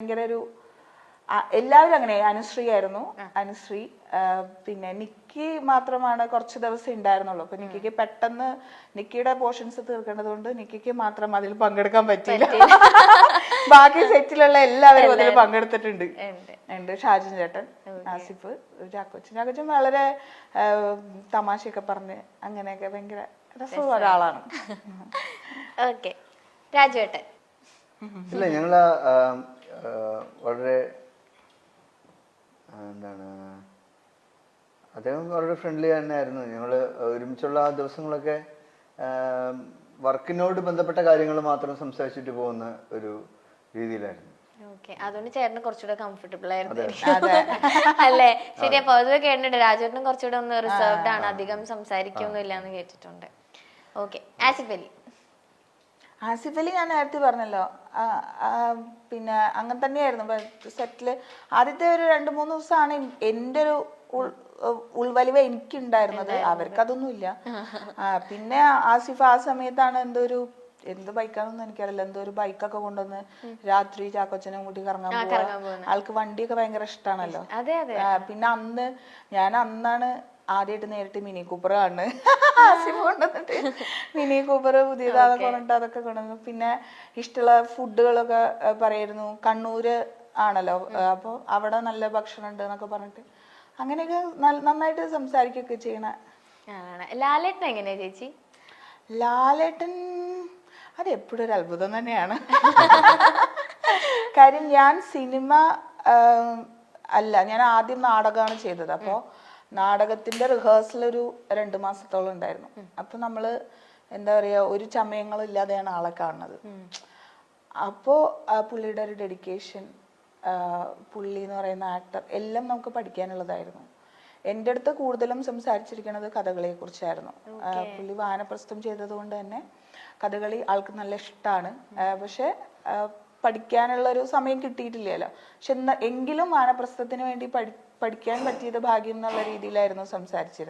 ഭയങ്കര ഒരു എല്ലാവരും അങ്ങനെ അനുശ്രീ ആയിരുന്നു. അനുശ്രീ പിന്നെ നിക്കി മാത്രമാണ് കുറച്ച് ദിവസം ഉണ്ടായിരുന്നുള്ളൂ. അപ്പൊ നിക്കിക്ക് പെട്ടെന്ന് നിക്കിയുടെ പോർഷൻസ് തീർക്കേണ്ടത് കൊണ്ട് നിക്കിക്ക് മാത്രം അതിൽ പങ്കെടുക്കാൻ പറ്റിയില്ല. ബാക്കി സെറ്റിലുള്ള എല്ലാവരും അതിൽ പങ്കെടുത്തിട്ടുണ്ട്. ഷാജിൻ ചേട്ടൻ, ആസിഫ്, ചാക്കോച്ചൻ വളരെ തമാശയൊക്കെ പറഞ്ഞ് അങ്ങനെയൊക്കെ ഭയങ്കര രസമുള്ള ഒരാളാണ്. ഓക്കെ, രാജുവേട്ടൻ. ഇല്ല, ഞങ്ങള് വളരെ എന്താണ്, അദ്ദേഹം വളരെ ഫ്രണ്ട്ലി തന്നെയായിരുന്നു. ഞങ്ങൾ ഒരുമിച്ചുള്ള ആ ദിവസങ്ങളൊക്കെ വർക്കിനോട് ബന്ധപ്പെട്ട കാര്യങ്ങൾ മാത്രം സംസാരിച്ചിട്ട് പോകുന്ന ഒരു രീതിയിലായിരുന്നു. അതുകൊണ്ട് ചേട്ടന് കുറച്ചുകൂടെ കംഫർട്ടബിൾ ആയിരുന്നു അല്ലേ? ശരിയാ, പൊതുവെ കേട്ടിട്ടുണ്ട് രാജുവേട്ടനും കുറച്ചുകൂടെ ഒന്ന് റിസർവ്ഡ് ആണ്, അധികം സംസാരിക്കൊന്നും ഇല്ല എന്ന് കേട്ടിട്ടുണ്ട്. ഓക്കെ, ആസിഫ് അലി. ആസിഫ് അലി ഞാൻ നേരത്തെ പറഞ്ഞല്ലോ, പിന്നെ അങ്ങനെ തന്നെയായിരുന്നു സെറ്റില്. ആദ്യത്തെ ഒരു 2-3 ദിവസമാണ് എൻ്റെ ഒരു ഉൾവലിവ് എനിക്കുണ്ടായിരുന്നത്. അവർക്കതൊന്നുമില്ല. പിന്നെ ആസിഫ് ആ സമയത്താണ് എന്ത് ബൈക്കാണെന്ന് എനിക്കറിയില്ല, എന്തോ ഒരു ബൈക്കൊക്കെ കൊണ്ടുവന്ന് രാത്രി ചാക്കോച്ചനും കൂട്ടി കറങ്ങാൻ പോവാ. ആൾക്ക് വണ്ടിയൊക്കെ ഭയങ്കര ഇഷ്ടമാണല്ലോ. പിന്നെ അന്നാണ് ആദ്യമായിട്ട് നേരിട്ട് മിനി കൂപ്പർ കാണുന്നത്. ആസിഫ് കൊണ്ടുവന്നിട്ട് മിനി കൂപ്പർ പുതിയതാതെ കൊണ്ടിട്ട് അതൊക്കെ കൊണ്ടുവന്നു. പിന്നെ ഇഷ്ടമുള്ള ഫുഡുകളൊക്കെ പറയായിരുന്നു. കണ്ണൂര് ആണല്ലോ, അപ്പൊ അവിടെ നല്ല ഭക്ഷണം ഉണ്ട് എന്നൊക്കെ പറഞ്ഞിട്ട് അങ്ങനെയൊക്കെ നന്നായിട്ട് സംസാരിക്കുകയൊക്കെ ചെയ്യണ. ലാലേട്ടൻ എങ്ങനെയാ ചേച്ചി? ലാലേട്ടൻ അത് എപ്പോഴും ഒരു അത്ഭുതം തന്നെയാണ്. കാര്യം ഞാൻ സിനിമ അല്ല, ഞാൻ ആദ്യം നാടകമാണ് ചെയ്തത്. അപ്പോ നാടകത്തിന്റെ റിഹേഴ്സൽ ഒരു 2 മാസത്തോളം ഉണ്ടായിരുന്നു. അപ്പൊ നമ്മള് എന്താ പറയാ, ഒരു ചമയങ്ങളും ഇല്ലാതെയാണ് ആളെ കാണുന്നത്. അപ്പോ പുള്ളിയുടെ ഒരു ഡെഡിക്കേഷൻ, പുള്ളി എന്ന് പറയുന്ന ആക്ടർ, എല്ലാം നമുക്ക് പഠിക്കാനുള്ളതായിരുന്നു. എൻ്റെ അടുത്ത് കൂടുതലും സംസാരിച്ചിരിക്കുന്നത് കഥകളിയെ കുറിച്ചായിരുന്നു. പുള്ളി വാനപ്രസ്ഥം ചെയ്തത് കൊണ്ട് തന്നെ കഥകളി ആൾക്ക് നല്ല ഇഷ്ടമാണ്. പക്ഷെ പഠിക്കാനുള്ള ഒരു സമയം കിട്ടിയിട്ടില്ലല്ലോ. പക്ഷെ എങ്കിലും വാനപ്രസ്ഥത്തിന് വേണ്ടി പഠിക്കാൻ പറ്റിയത് ഭാഗ്യം എന്നുള്ള രീതിയിലായിരുന്നു സംസാരിച്ചിരുന്നത്.